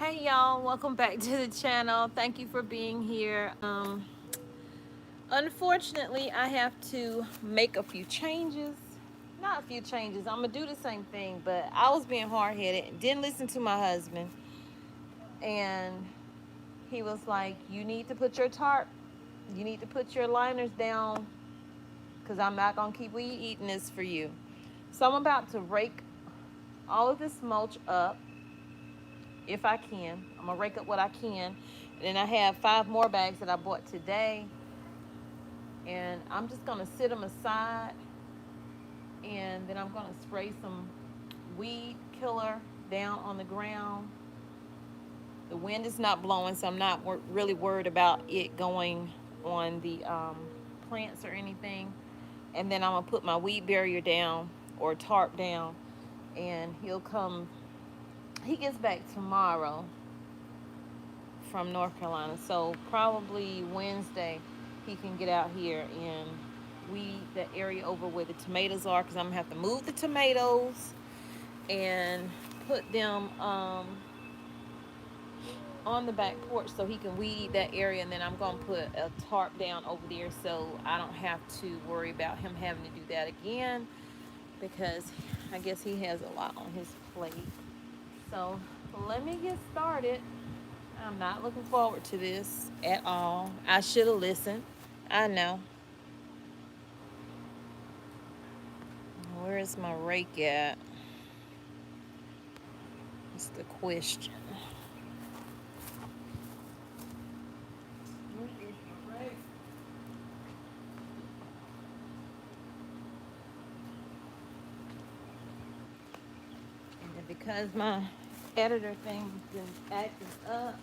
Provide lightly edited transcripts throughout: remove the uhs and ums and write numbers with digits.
Hey y'all, welcome back to the channel. Thank you for being here. Unfortunately, I have to make a few changes. Not a few changes. I'm gonna do the same thing, but I was being hard-headed and didn't listen to my husband. And he was like, "You need to put your tarp. You need to put your liners down, because I'm not gonna keep weed eating this for you." So I'm about to rake all of this mulch up if I can. I'm gonna rake up what I can. And then I have 5 more bags that I bought today. And I'm just gonna sit them aside, and then I'm gonna spray some weed killer down on the ground. The wind is not blowing, so I'm not really worried about it going on the plants or anything. And then I'm gonna put my weed barrier down or tarp down, and he'll come. He gets back tomorrow from North Carolina, so probably Wednesday he can get out here and weed the area over where the tomatoes are, because I'm gonna have to move the tomatoes and put them on the back porch so he can weed that area. And then I'm gonna put a tarp down over there so I don't have to worry about him having to do that again, because I guess he has a lot on his plate. So let me get started. I'm not looking forward to this at all. I should have listened. I know. Where is my rake at? That's the question. Where is my rake? And because my editor thing has been acting up,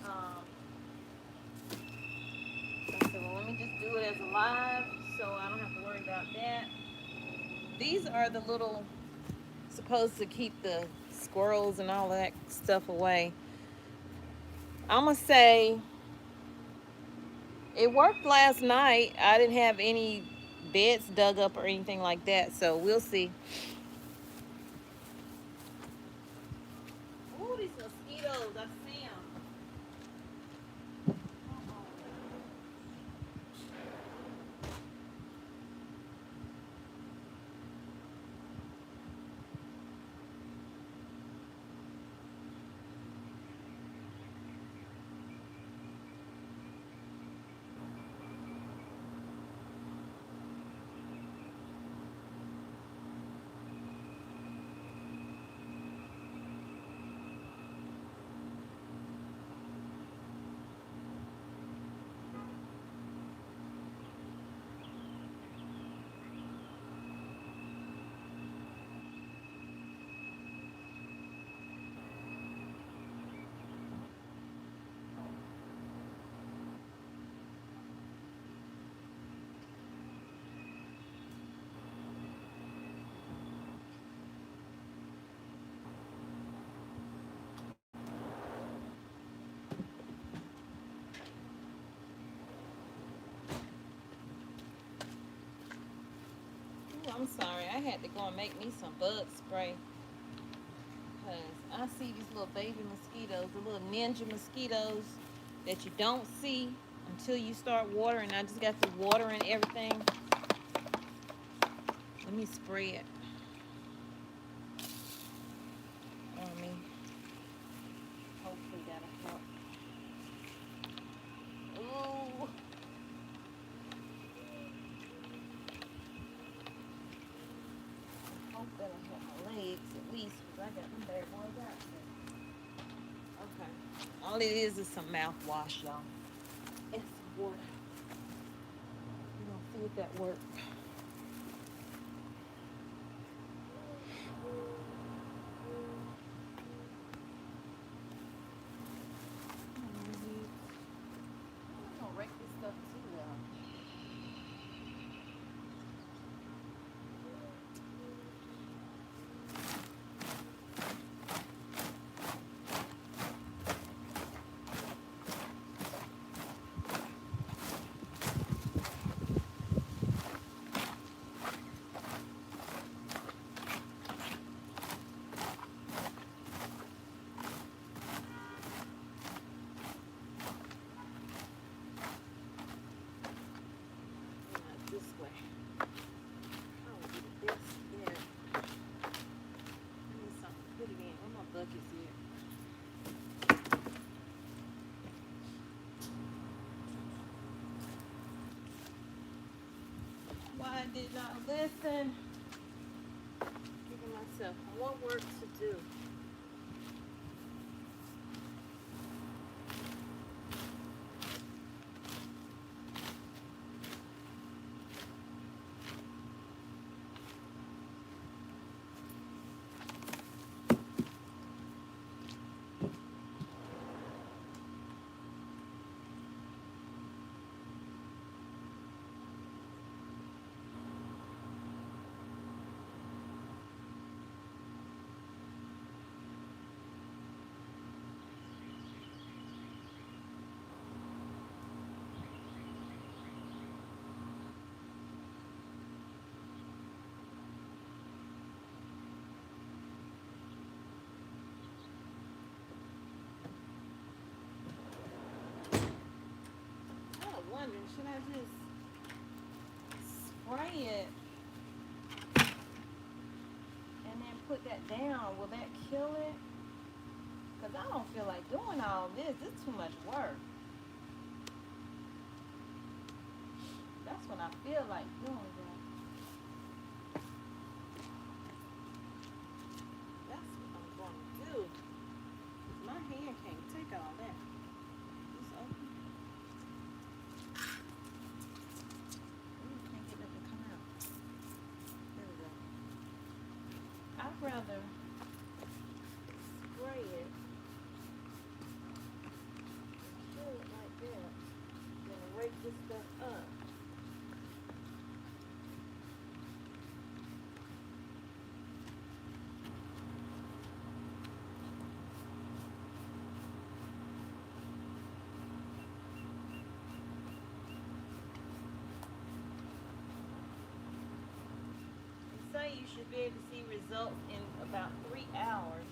um, I said, well, let me just do it as a live so I don't have to worry about that. These are the little, supposed to keep the squirrels and all that stuff away. I'm going to say it worked last night. I didn't have any beds dug up or anything like that, so we'll see. Ooh, these mosquitoes, I see them. Ooh, I'm sorry. I had to go and make me some bug spray, because I see these little baby mosquitoes, the little ninja mosquitoes that you don't see until you start watering. I just got to watering everything. Let me spray it on me. Hopefully that'll help. Ooh. Hope that'll help my legs at least, because I got them bad boys out there. Okay. All it is some mouthwash, y'all. And some water. We're going to see if that works. I'm going to rake this stuff too, though. Listen, giving myself more work to do. Wondering, should I just spray it and then put that down? Will that kill it? Because I don't feel like doing all this. It's too much work. That's when I feel like doing that. That's what I'm going to do. My hand can't take all that. It's open. I'd rather spray it and kill it like that than rake this stuff up. They say you should be able to see results in about 3 hours.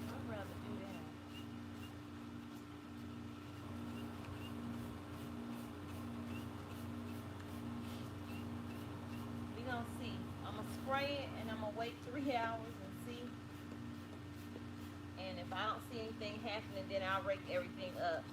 I'd rather do that. We gonna see. I'm gonna spray it and I'm gonna wait 3 hours and see. And if I don't see anything happening, then I'll rake everything up.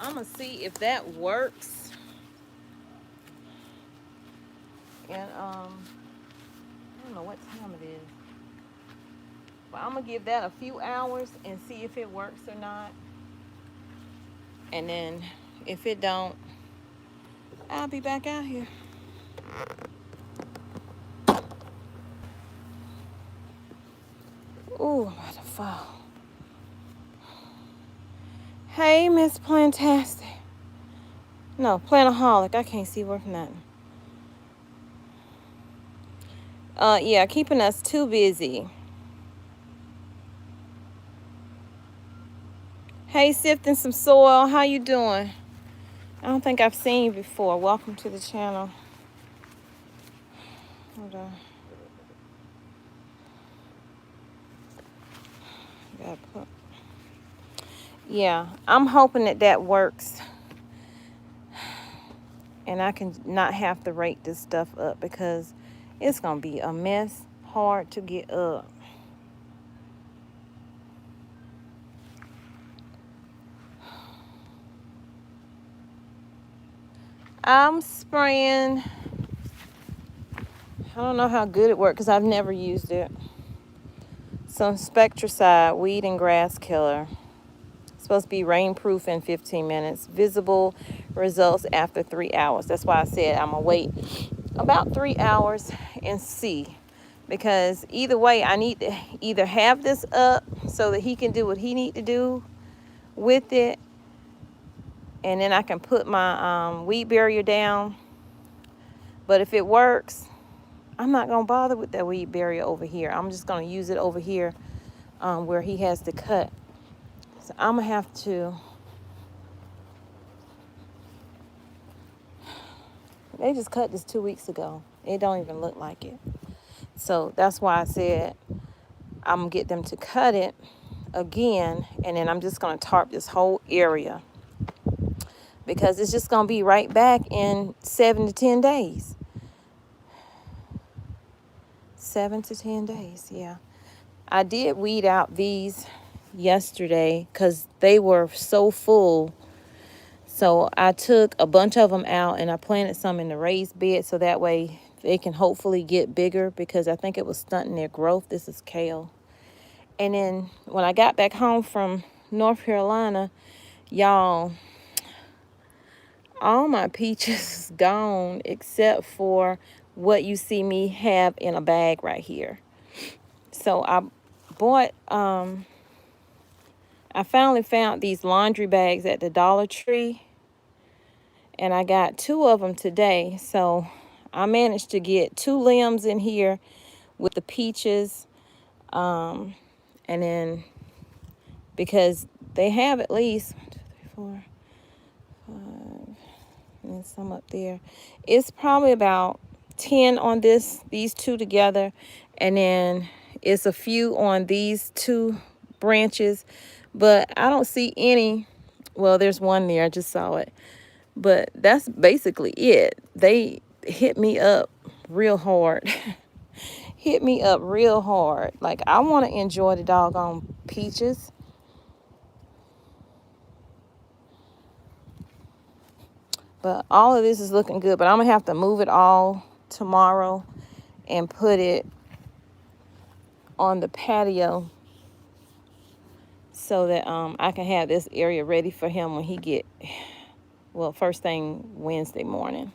I'm gonna see if that works. And I don't know what time it is, but I'm gonna give that a few hours and see if it works or not. And then if it don't, I'll be back out here. Ooh, I'm about to fall. Hey, Miss Plantastic. No, Plantaholic. I can't see worth nothing. Yeah, keeping us too busy. Hey, sifting some soil. How you doing? I don't think I've seen you before. Welcome to the channel. Hold on. Yeah, I'm hoping that that works. And I can not have to rake this stuff up because it's going to be a mess, hard to get up. I'm spraying, I don't know how good it works because I've never used it. Some Spectracide, weed and grass killer. It's supposed to be rainproof in 15 minutes. Visible results after 3 hours. That's why I said I'm going to wait about 3 hours and see. Because either way, I need to either have this up so that he can do what he need to do with it, and then I can put my weed barrier down. But if it works, I'm not going to bother with that weed barrier over here. I'm just going to use it over here where he has to cut. So I'm going to have to... They just cut this 2 weeks ago. It don't even look like it. So that's why I said I'm going to get them to cut it again, and then I'm just going to tarp this whole area because it's just going to be right back in 7 to 10 days. 7 to 10 days, yeah. I did weed out these yesterday because they were so full. So I took a bunch of them out and I planted some in the raised bed so that way they can hopefully get bigger because I think it was stunting their growth. This is kale. And then when I got back home from North Carolina, y'all, all my peaches gone except for what you see me have in a bag right here. So I bought, I finally found these laundry bags at the Dollar Tree, and I got 2 of them today. So I managed to get 2 limbs in here with the peaches, and then because they have at least 1, 2, 3, 4, 5, and then some up there. It's probably about 10 on these 2 together, and then it's a few on these 2 branches, but I don't see any. Well, there's one there, I just saw it, but that's basically it. They hit me up real hard. Hit me up real hard. Like, I want to enjoy the doggone peaches. But all of this is looking good, but I'm gonna have to move it all tomorrow and put it on the patio so that I can have this area ready for him when he get, well, first thing Wednesday morning.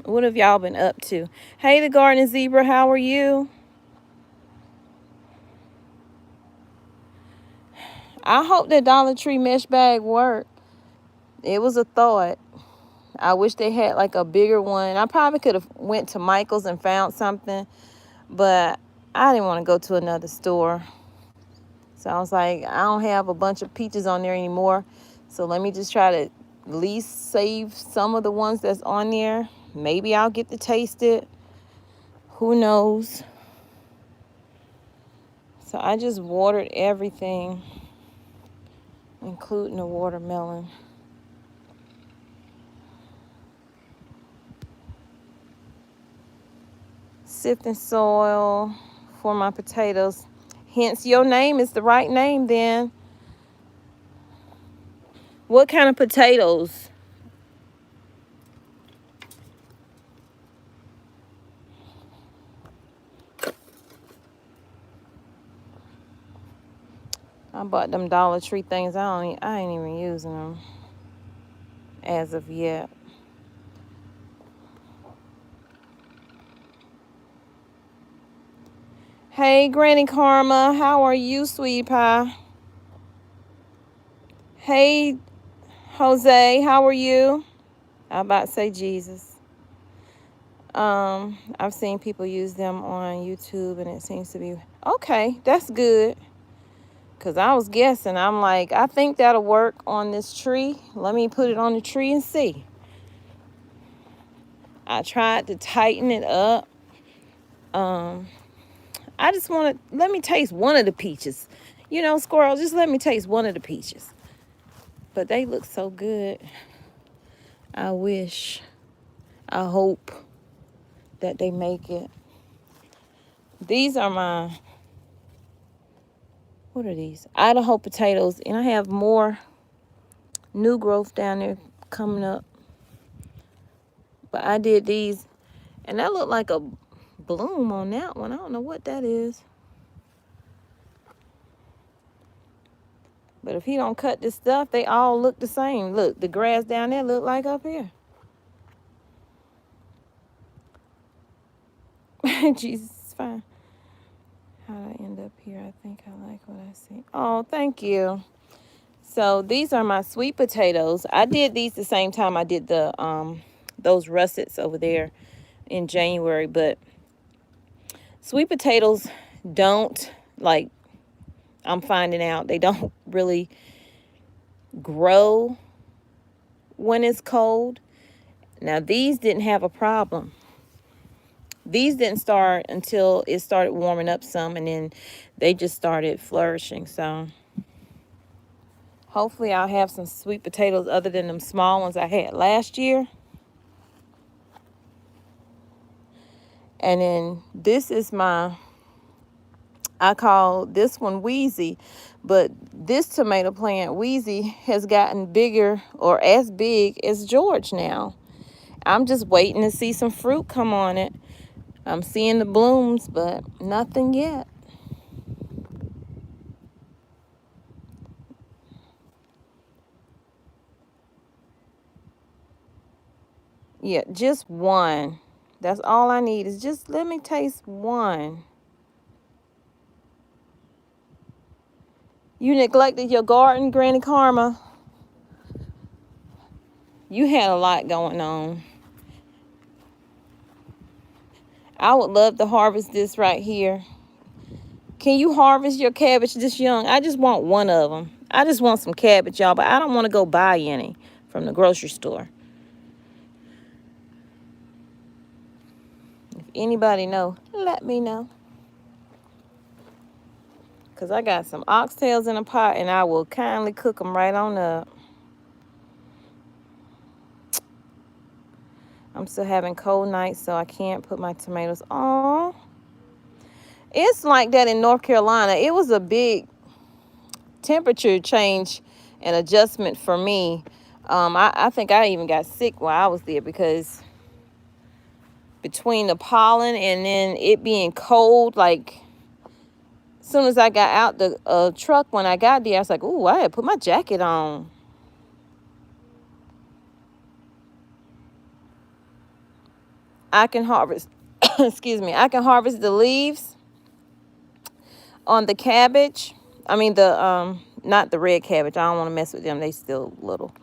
What have y'all been up to? Hey, the Garden Zebra, how are you? I hope that Dollar Tree mesh bag worked. It was a thought. I wish they had like a bigger one. I probably could have went to Michael's and found something, but I didn't want to go to another store. So I was like, I don't have a bunch of peaches on there anymore. So let me just try to at least save some of the ones that's on there. Maybe I'll get to taste it. Who knows? So I just watered everything, including the watermelon. Sifting soil for my potatoes. Hence, your name is the right name then. What kind of potatoes? I bought them Dollar Tree things. I ain't even using them as of yet. Hey, Granny Karma, how are you, sweetie pie? Hey, Jose, how are you? I about to say Jesus. I've seen people use them on YouTube, and it seems to be okay. That's good. Cause I was guessing. I'm like, I think that'll work on this tree. Let me put it on the tree and see. I tried to tighten it up. I just want to let me taste one of the peaches. You know, squirrel, just let me taste one of the peaches. But they look so good. I hope that they make it. These are what are these? Idaho potatoes. And I have more new growth down there coming up. But I did these. And that looked like a bloom on that one. I don't know what that is. But if he don't cut this stuff, they all look the same. Look, the grass down there look like up here. Jesus is fine. How did I end up here? I think I like what I see. Oh, thank you. So these are my sweet potatoes. I did these the same time I did the those russets over there in January. But sweet potatoes don't, like, I'm finding out, they don't really grow when it's cold. Now these didn't have a problem. These didn't start until it started warming up some, and then they just started flourishing. So hopefully I'll have some sweet potatoes other than them small ones I had last year. And then this is I call this one Wheezy, but this tomato plant, Wheezy, has gotten bigger or as big as George now. I'm just waiting to see some fruit come on it. I'm seeing the blooms, but nothing yet. Yeah, just one. That's all I need is just let me taste one. You neglected your garden, Granny Karma. You had a lot going on. I would love to harvest this right here. Can you harvest your cabbage this young? I just want one of them. I just want some cabbage, y'all, but I don't want to go buy any from the grocery store. If anybody know, let me know. Because I got some oxtails in a pot, and I will kindly cook them right on up. I'm still having cold nights, so I can't put my tomatoes on. It's like that in North Carolina. It was a big temperature change and adjustment for me. I think I even got sick while I was there, because between the pollen and then it being cold, like, as soon as I got out the truck when I got there, I was like, ooh, I had to put my jacket on. I can harvest, excuse me, I can harvest the leaves on the cabbage. I mean, not the red cabbage. I don't want to mess with them. They still little.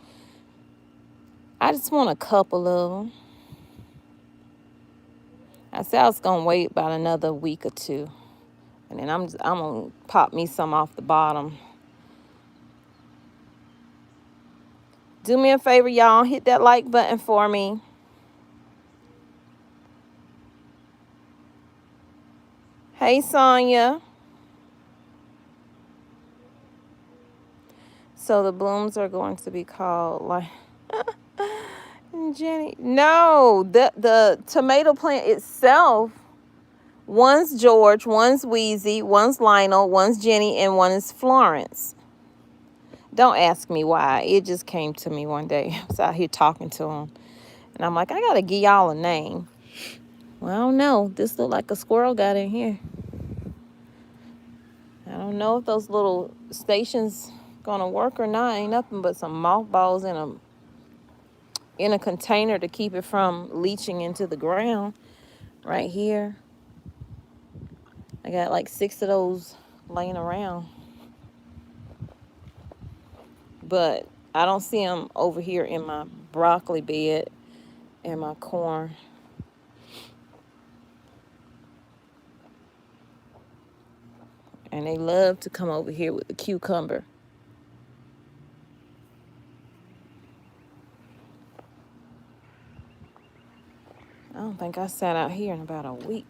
I just want a couple of them. I said I was going to wait about another week or two. And then I'm going to pop me some off the bottom. Do me a favor, y'all. Hit that like button for me. Hey, Sonya. So the blooms are going to be called, like, Jenny. No, the tomato plant itself One's George, one's Wheezy, one's Lionel, one's Jenny, and one is Florence. Don't ask me why. It just came to me one day. I was out here talking to him. And I'm like, I got to give y'all a name. Well, I don't know. This look like a squirrel got in here. I don't know if those little stations going to work or not. Ain't nothing but some mothballs in a container to keep it from leaching into the ground right here. I got like 6 of those laying around. But I don't see them over here in my broccoli bed and my corn. And they love to come over here with the cucumber. I don't think I sat out here in about a week.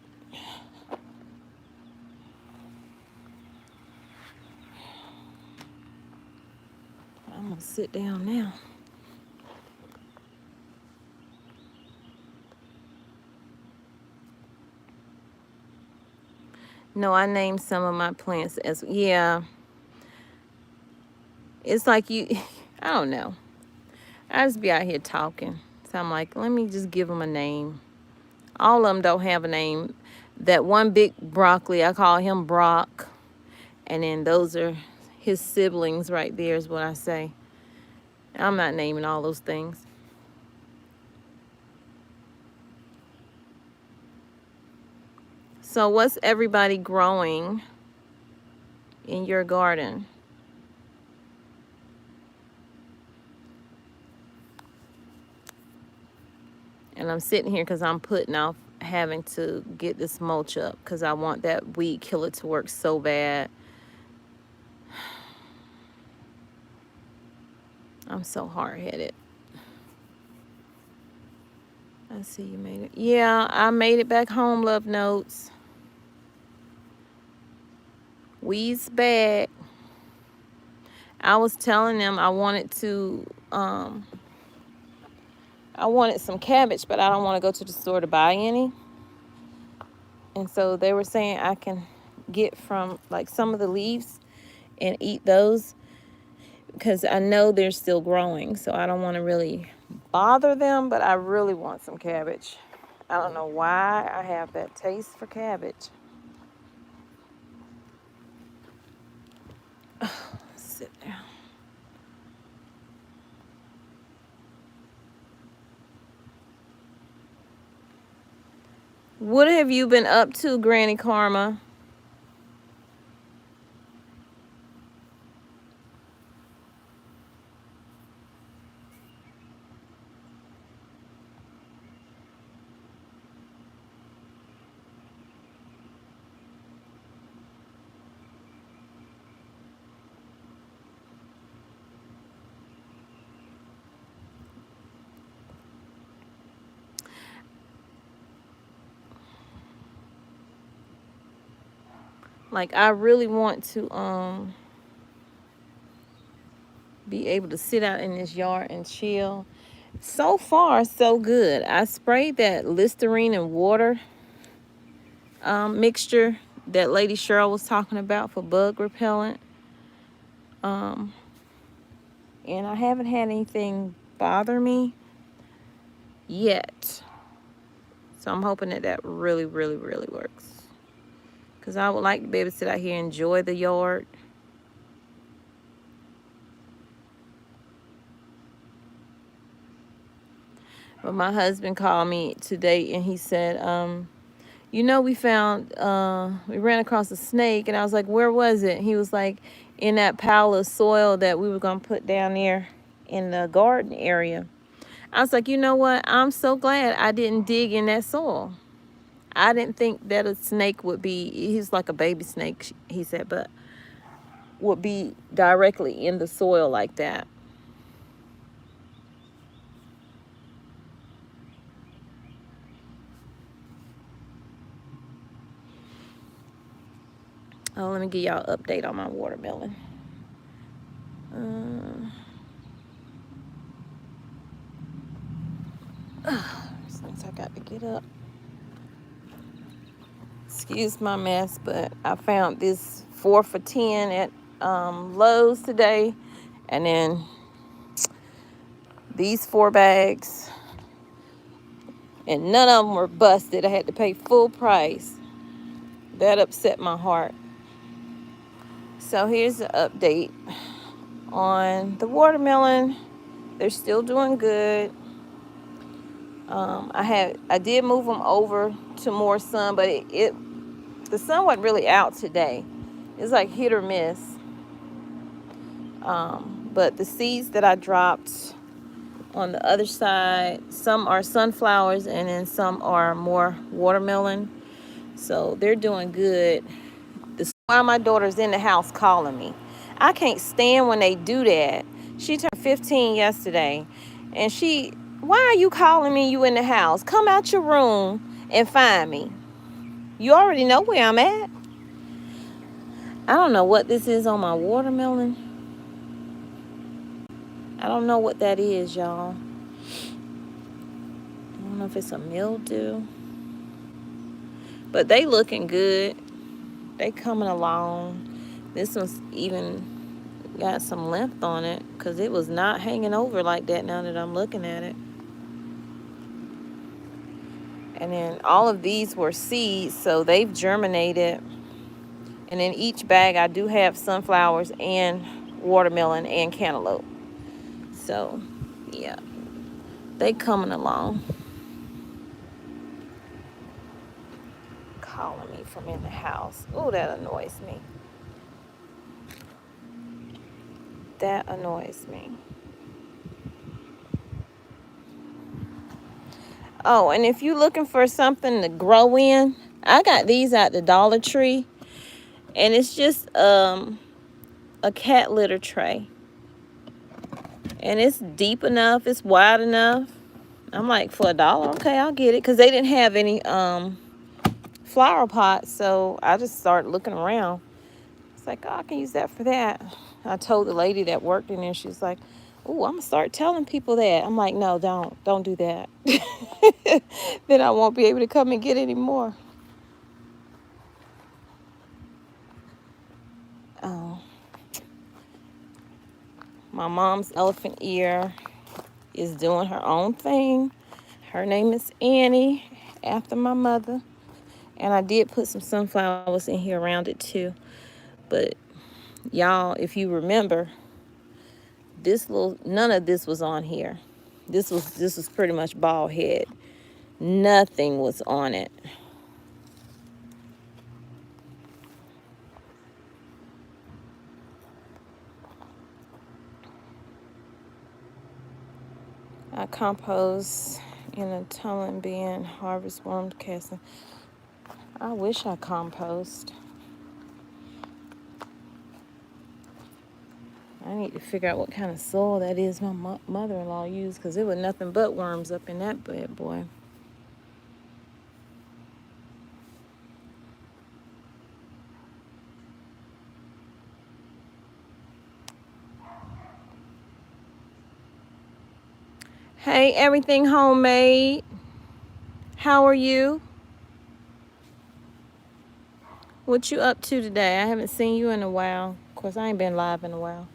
I'm gonna sit down now. No, I named some of my plants as, yeah. It's like you, I don't know. I just be out here talking. So I'm like, let me just give them a name. All of them don't have a name. That one big broccoli, I call him Brock. And then those are his siblings right there is what I say. I'm not naming all those things. So what's everybody growing in your garden? And I'm sitting here because I'm putting off having to get this mulch up because I want that weed killer to work so bad. I'm so hard-headed. I see you made it. Yeah, I made it back home, love notes. Weed's back. I was telling them I wanted some cabbage, but I don't want to go to the store to buy any. And so they were saying I can get from like some of the leaves and eat those because I know they're still growing. So I don't want to really bother them, but I really want some cabbage. I don't know why I have that taste for cabbage. Sit down. What have you been up to, Granny Karma? Like, I really want to be able to sit out in this yard and chill. So far, so good. I sprayed that Listerine and water mixture that Lady Cheryl was talking about for bug repellent. And I haven't had anything bother me yet. So I'm hoping that that really, really, really works. Because I would like to be able to sit out here and enjoy the yard. But my husband called me today and he said, you know, we ran across a snake. And I was like, where was it? He was like, in that pile of soil that we were going to put down there in the garden area. I was like, you know what? I'm so glad I didn't dig in that soil. I didn't think that a snake would be, he's like a baby snake, he said, but would be directly in the soil like that. Oh, let me give y'all an update on my watermelon. Since I got to get up. Excuse my mess, but I found this 4 for $10 at Lowe's today. And then these 4 bags. And none of them were busted. I had to pay full price. That upset my heart. So here's the update on the watermelon. They're still doing good. I did move them over to more sun, but the sun wasn't really out today. It's like hit or miss. But the seeds that I dropped on the other side, some are sunflowers and then some are more watermelon. So they're doing good. This is why my daughter's in the house calling me. I can't stand when they do that. She turned 15 yesterday, and why are you calling me? You in the house? Come out your room and find me. You already know where I'm at. I don't know what this is on my watermelon. I don't know what that is, y'all. I don't know if it's a mildew. But they looking good. They coming along. This one's even got some length on it because it was not hanging over like that now that I'm looking at it. And then all of these were seeds, so they've germinated. And in each bag I do have sunflowers and watermelon and cantaloupe. So yeah, they coming along. Calling me from in the house. Oh, that annoys me. That annoys me. Oh, and if you're looking for something to grow in, I got these at the Dollar Tree. And it's just a cat litter tray. And it's deep enough, it's wide enough. I'm like, for $1, okay, I'll get it. Because they didn't have any flower pots, so I just started looking around. It's like, oh, I can use that for that. I told the lady that worked in there, she's like, oh, I'm gonna start telling people that. I'm like, no, don't do that. Then I won't be able to come and get any more. Oh, my mom's elephant ear is doing her own thing. Her name is Annie, after my mother. And I did put some sunflowers in here around it too. But y'all, if you remember, none of this was on here. This was pretty much bald head. Nothing was on it. I compost in a tunnel bin, harvest worm casting. I wish I compost. I need to figure out what kind of soil that is my mother-in-law used, because there was nothing but worms up in that bad boy. Hey, everything homemade. How are you? What you up to today? I haven't seen you in a while. Of course, I ain't been live in a while.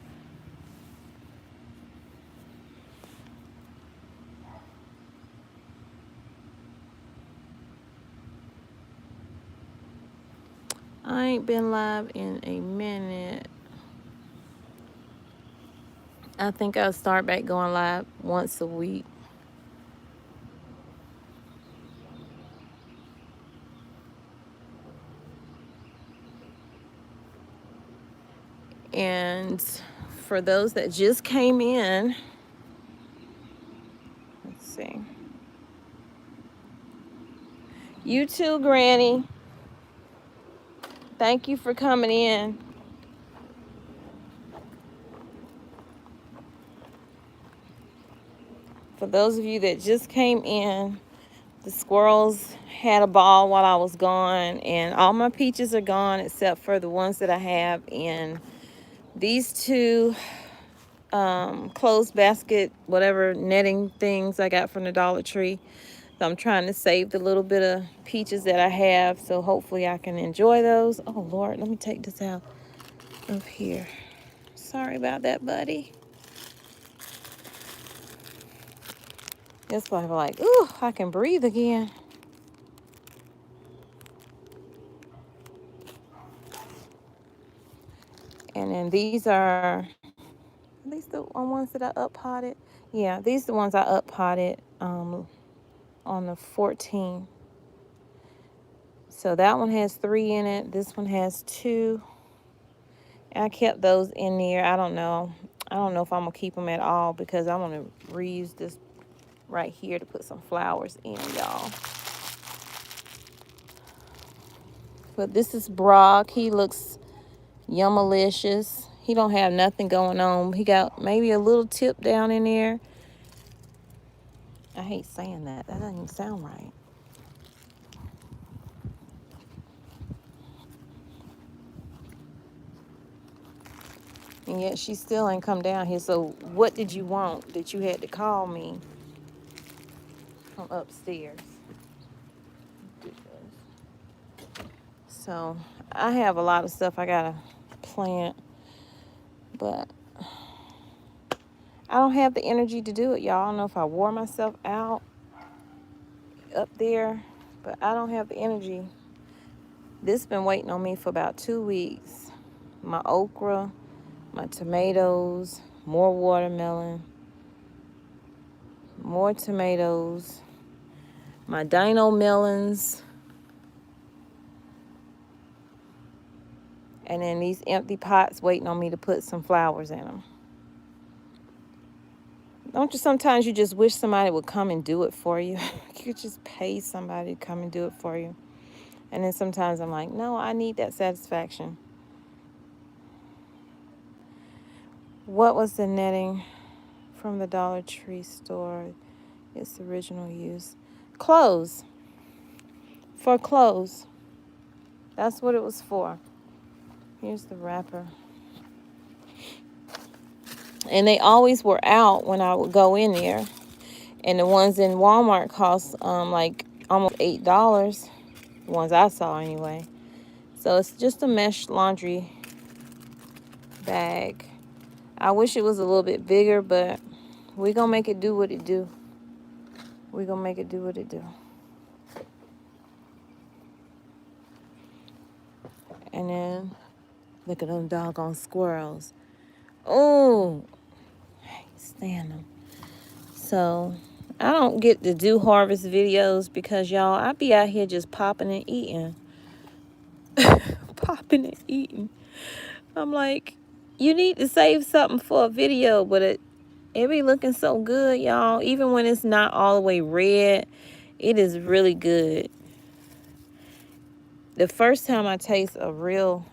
I ain't been live in a minute. I think I'll start back going live once a week. And for those that just came in, let's see. You too, Granny. Thank you for coming in. For those of you that just came in, the squirrels had a ball while I was gone, and all my peaches are gone except for the ones that I have in these two closed basket, whatever netting things I got from the Dollar Tree. So I'm trying to save the little bit of peaches that I have, so hopefully I can enjoy those. Oh, Lord, let me take this out of here. Sorry about that, buddy. It's probably like, ooh, I can breathe again. And then these are, at least the ones that I up potted. Yeah, these are the ones I up potted on the 14th. So that one has 3 in it. This one has 2. I kept those in there. I don't know. I don't know if I'm going to keep them at all because I want to reuse this right here to put some flowers in, y'all. But this is Brock. He looks yummalicious. He don't have nothing going on. He got maybe a little tip down in there. I hate saying that. That doesn't even sound right. And yet she still ain't come down here. So what did you want that you had to call me from upstairs? So I have a lot of stuff I gotta plant, but I don't have the energy to do it, y'all. I don't know if I wore myself out up there, but I don't have the energy. This been waiting on me for about 2 weeks. My okra, my tomatoes, more watermelon, more tomatoes, my dino melons, and then these empty pots waiting on me to put some flowers in them. Don't you sometimes you just wish somebody would come and do it for you? You could just pay somebody to come and do it for you. And then sometimes I'm like, no, I need that satisfaction. What was the netting from the Dollar Tree store? Its original use. Clothes. For clothes. That's what it was for. Here's the wrapper. And they always were out when I would go in there. And the ones in Walmart cost like almost $8. The ones I saw anyway. So it's just a mesh laundry bag. I wish it was a little bit bigger, but we're going to make it do what it do. We're going to make it do what it do. And then, look at them doggone squirrels. Oh, I can't stand them. So, I don't get to do harvest videos because, y'all, I be out here just popping and eating. Popping and eating. I'm like, you need to save something for a video, but it be looking so good, y'all. Even when it's not all the way red, it is really good. The first time I taste a real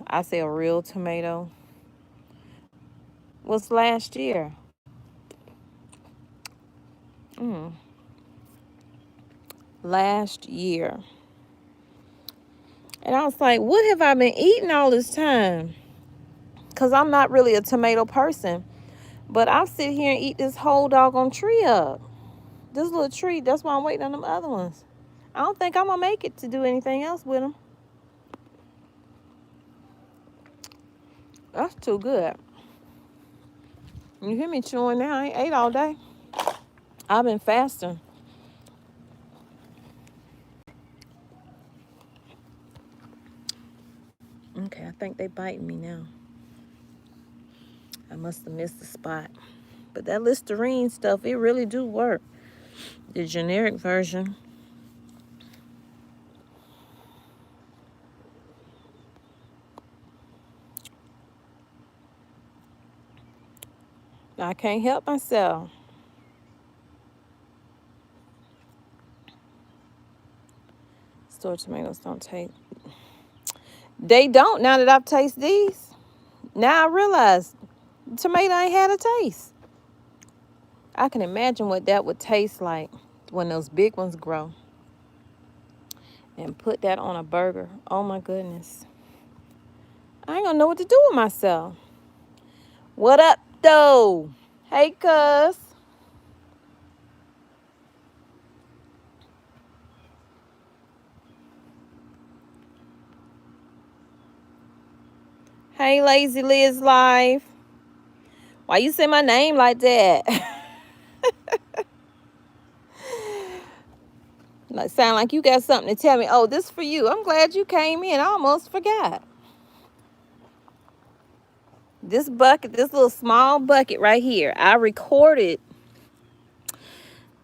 tomato was last year. Last year. And I was like, what have I been eating all this time? Because I'm not really a tomato person. But I'll sit here and eat this whole doggone tree up. This little tree, that's why I'm waiting on them other ones. I don't think I'm going to make it to do anything else with them. That's too good. You hear me chewing now? I ain't ate all day. I've been fasting. Okay, I think they biting me now. I must have missed the spot. But that Listerine stuff, it really do work. The generic version. I can't help myself. Store tomatoes don't taste. They don't now that I've tasted these. Now I realize tomato ain't had a taste. I can imagine what that would taste like when those big ones grow. And put that on a burger. Oh my goodness. I ain't gonna know what to do with myself. What up, though? Hey, cuz. Hey, Lazy Liz Live. Why you say my name like that? Like, sound like you got something to tell me. Oh, this for you. I'm glad you came in. I almost forgot. This bucket, this little small bucket right here, I recorded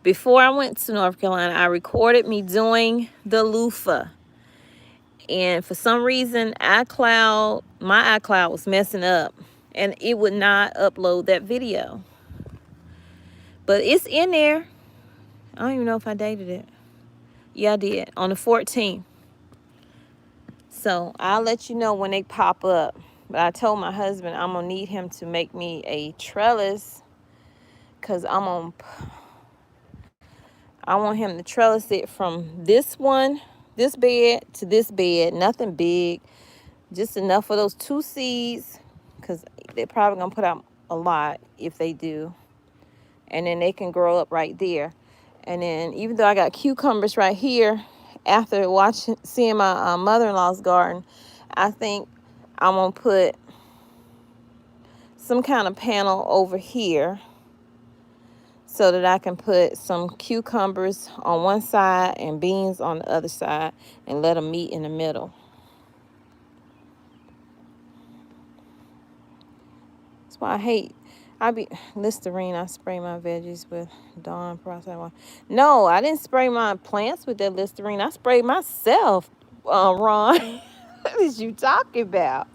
before I went to North Carolina. I recorded me doing the loofah. And for some reason, my iCloud was messing up. And it would not upload that video. But it's in there. I don't even know if I dated it. Yeah, I did. On the 14th. So I'll let you know when they pop up. But I told my husband I'm going to need him to make me a trellis. Because I want him to trellis it from this bed to this bed. Nothing big. Just enough for those 2 seeds. Because they're probably going to put out a lot if they do. And then they can grow up right there. And then even though I got cucumbers right here, after seeing my mother-in-law's garden, I think I'm going to put some kind of panel over here so that I can put some cucumbers on one side and beans on the other side and let them meet in the middle. That's why Listerine. I spray my veggies with Dawn peroxide water. No, I didn't spray my plants with that Listerine. I sprayed myself, Ron. What is you talking about?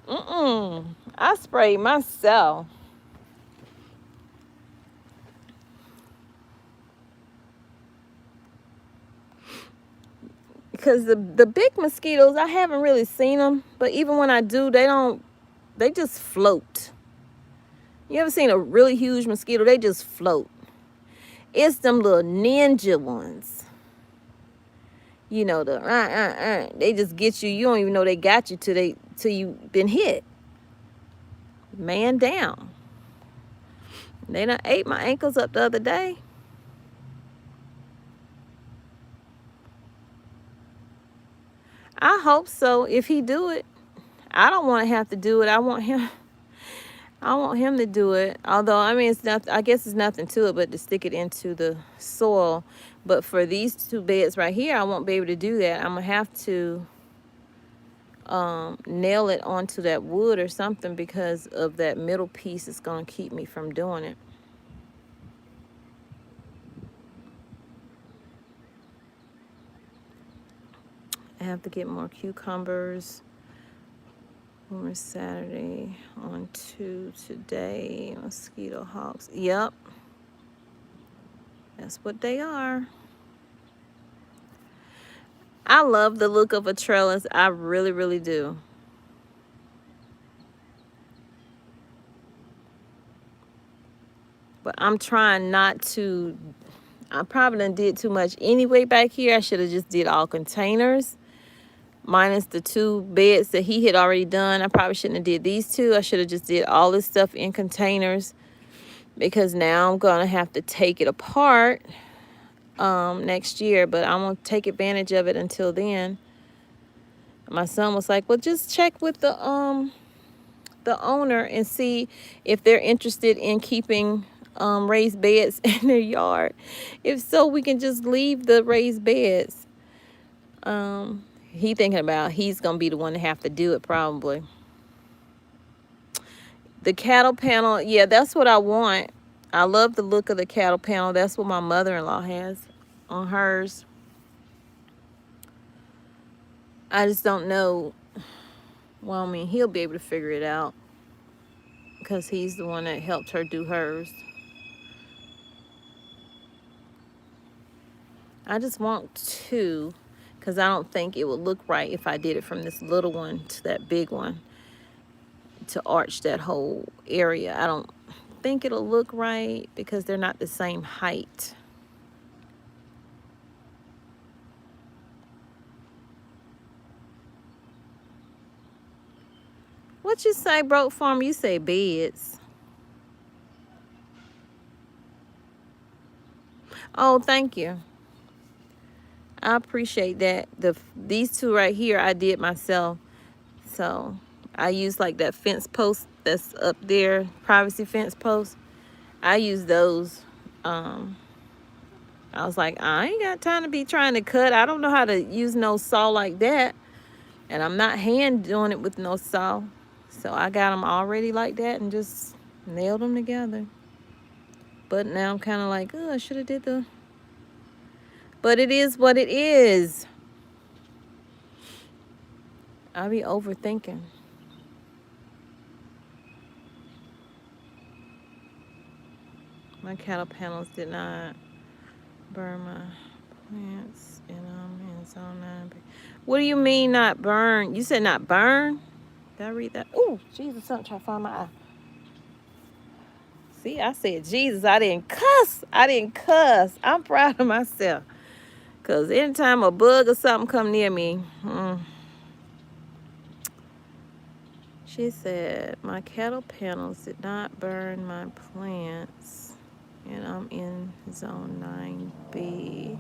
I sprayed myself. Because the big mosquitoes, I haven't really seen them. But even when I do, they just float. You ever seen a really huge mosquito? They just float. It's them little ninja ones. You know, they just get you. You don't even know they got you till you been hit. Man down. They done ate my ankles up the other day. I hope so. If he do it, I don't want to have to do it. I want him to do it. Although, I mean, I guess it's nothing to it but to stick it into the soil. But for these 2 beds right here, I won't be able to do that. I'm going to have to nail it onto that wood or something because of that middle piece. Is going to keep me from doing it. I have to get more cucumbers. We're Saturday on 2 today. Mosquito hawks. Yep. That's what they are. I love the look of a trellis. I really, really do. But I'm trying not to. I probably done did too much anyway back here. I should have just did all containers. Minus the 2 beds that he had already done. I probably shouldn't have did these 2. I should have just did all this stuff in containers. Because now I'm going to have to take it apart next year. But I'm going to take advantage of it until then. My son was like, well, just check with the owner and see if they're interested in keeping raised beds in their yard. If so, we can just leave the raised beds. He thinking about he's gonna be the one to have to do it probably. The cattle panel, yeah, that's what I want. I love the look of the cattle panel. That's what my mother-in-law has on hers. I just don't know. Well, I mean, he'll be able to figure it out because he's the one that helped her do hers. I just want 2 because I don't think it would look right if I did it from this little one to that big one to arch that whole area. I don't think it'll look right because they're not the same height. What you say, broke farm? You say beds. Oh, thank you. I appreciate that. These 2 right here I did myself. So I use like that fence post that's up there, privacy fence post. I use those. I was like, I ain't got time to be trying to cut. I don't know how to use no saw like that. And I'm not hand doing it with no saw. So I got them already like that and just nailed them together. But now I'm kind of like, oh, I should have did the... But it is what it is. I be overthinking. My cattle panels did not burn my plants, and I'm in zone 9. What do you mean not burn? You said not burn? Did I read that? Oh, Jesus, something trying to find my eye. See, I said Jesus. I didn't cuss. I'm proud of myself. Because anytime a bug or something come near me, she said, my cattle panels did not burn my plants, and I'm in zone 9B.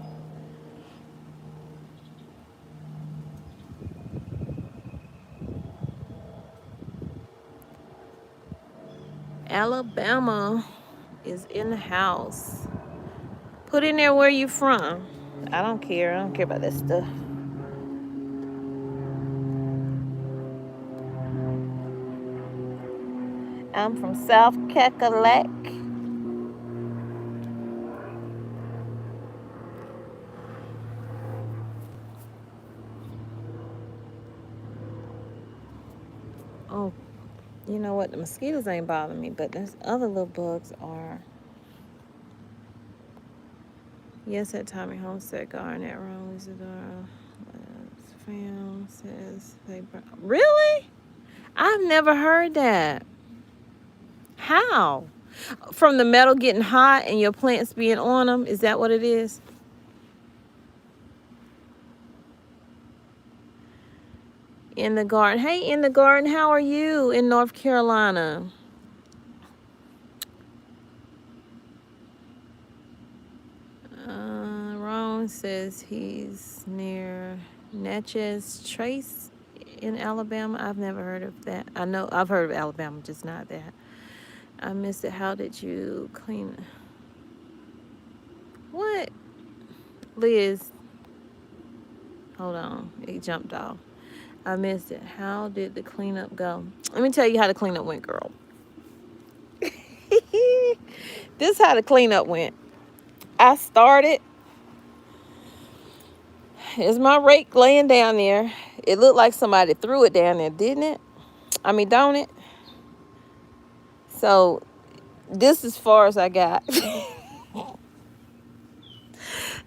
Alabama is in the house. Put in there where you from. I don't care. I don't care about that stuff. I'm from South Cackalack. Oh, you know what? The mosquitoes ain't bothering me, but there's other little bugs are. Yes, at Tommy Homestead garden at Rome Isadora. Fam says they burn. Really? I've never heard that. How? From the metal getting hot and your plants being on them? Is that what it is? In the garden. Hey, in the garden, how are you in North Carolina? Ron says he's near Natchez Trace in Alabama. I've never heard of that. I know I've heard of Alabama, just not that. I missed it. How did you clean? What? Liz, hold on. It jumped off. I missed it. How did the cleanup go? Let me tell you how the cleanup went, girl. This is how the cleanup went. I started. There's my rake laying down there. It looked like somebody threw it down there, didn't it? I mean, don't it? So this is as far as I got. This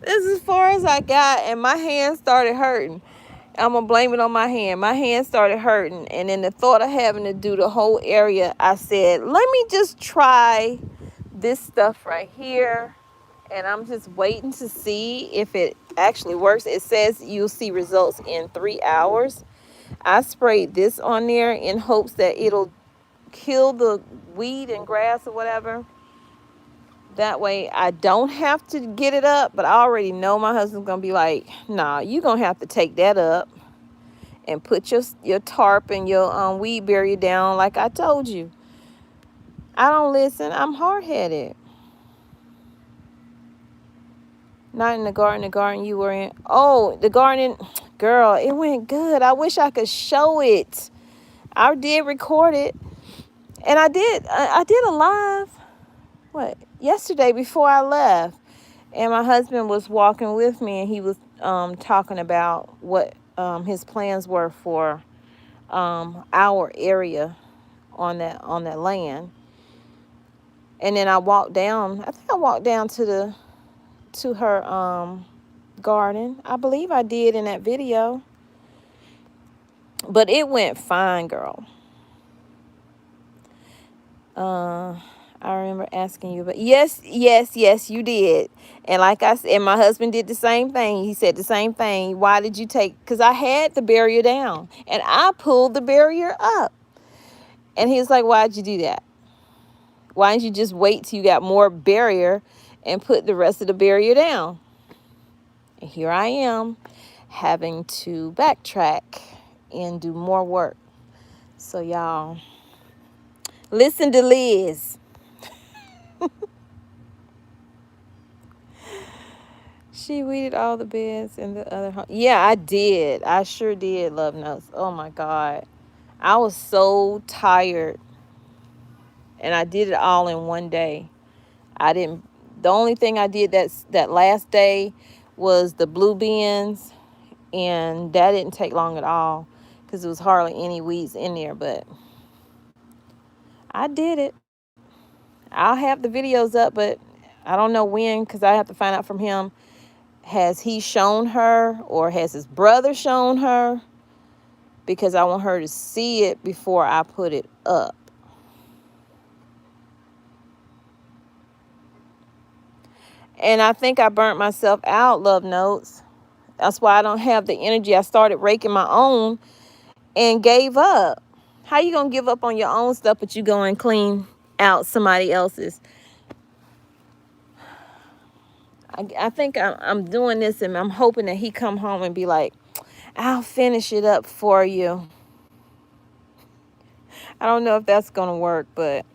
is as far as I got, and my hand started hurting. I'm going to blame it on my hand. My hand started hurting, and in the thought of having to do the whole area, I said, let me just try this stuff right here, and I'm just waiting to see if it actually works. It says you'll see results in 3 hours. I sprayed this on there in hopes that it'll kill the weed and grass or whatever. That way I don't have to get it up, but I already know my husband's going to be like, nah, you're going to have to take that up and put your tarp and your weed barrier down like I told you. I don't listen. I'm hard-headed. Not in the garden you were in. Oh, the garden, girl, it went good. I wish I could show it. I did record it. And I did a live, yesterday before I left. And my husband was walking with me, and he was talking about what his plans were for our area on that land. And then I walked down. I think I walked down to her garden. I believe I did in that video. But it went fine, girl. I remember asking you, but yes, you did. And like I said, my husband did the same thing. He said the same thing. Why did you take? Because I had the barrier down, and I pulled the barrier up. And he was like, why'd you do that? Why didn't you just wait till you got more barrier and put the rest of the barrier down? And here I am having to backtrack and do more work. So y'all, listen to Liz. She weeded all the beds in the other home. Yeah, I did. I sure did, Love Notes. Oh my God. I was so tired. And I did it all in one day. I didn't, the only thing I did that last day was the blue bins. And that didn't take long at all because there was hardly any weeds in there. But I did it. I'll have the videos up, but I don't know when because I have to find out from him. Has he shown her or has his brother shown her? Because I want her to see it before I put it up. And I think I burnt myself out, Love Notes. That's why I don't have the energy. I started raking my own and gave up. How you going to give up on your own stuff, but you go and clean out somebody else's? I think I'm doing this, and I'm hoping that he come home and be like, I'll finish it up for you. I don't know if that's going to work, but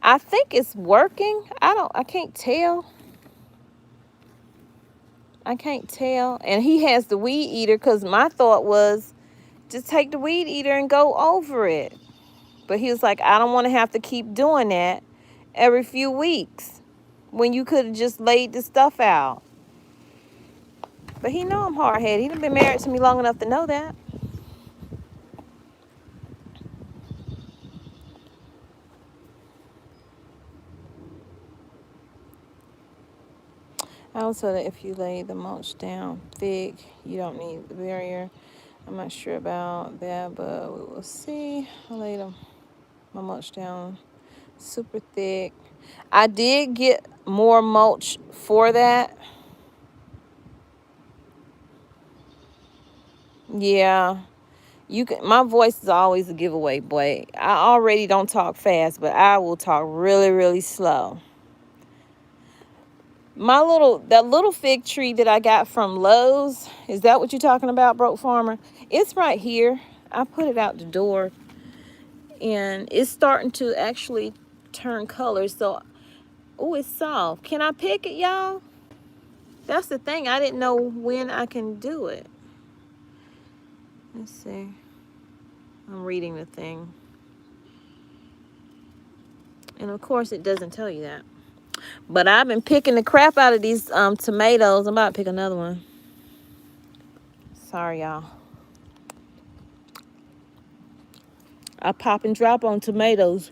I think it's working. I can't tell. I can't tell. And he has the weed eater because my thought was just take the weed eater and go over it. But he was like, I don't want to have to keep doing that every few weeks when you could have just laid the stuff out. But he know I'm hard-headed. He done been married to me long enough to know that. I was told that if you lay the mulch down thick, you don't need the barrier. I'm not sure about that, but we will see. I laid my mulch down super thick. I did get more mulch for that. Yeah. You can, my voice is always a giveaway, boy. I already don't talk fast, but I will talk really, really slow. That little fig tree that I got from Lowe's, is that what you're talking about, Broke Farmer? It's right here. I put it out the door, and it's starting to actually turn colors. So, oh, it's soft. Can I pick it, y'all? That's the thing. I didn't know when I can do it. Let's see. I'm reading the thing. And of course, it doesn't tell you that. But I've been picking the crap out of these tomatoes. I'm about to pick another one. Sorry, y'all. I pop and drop on tomatoes.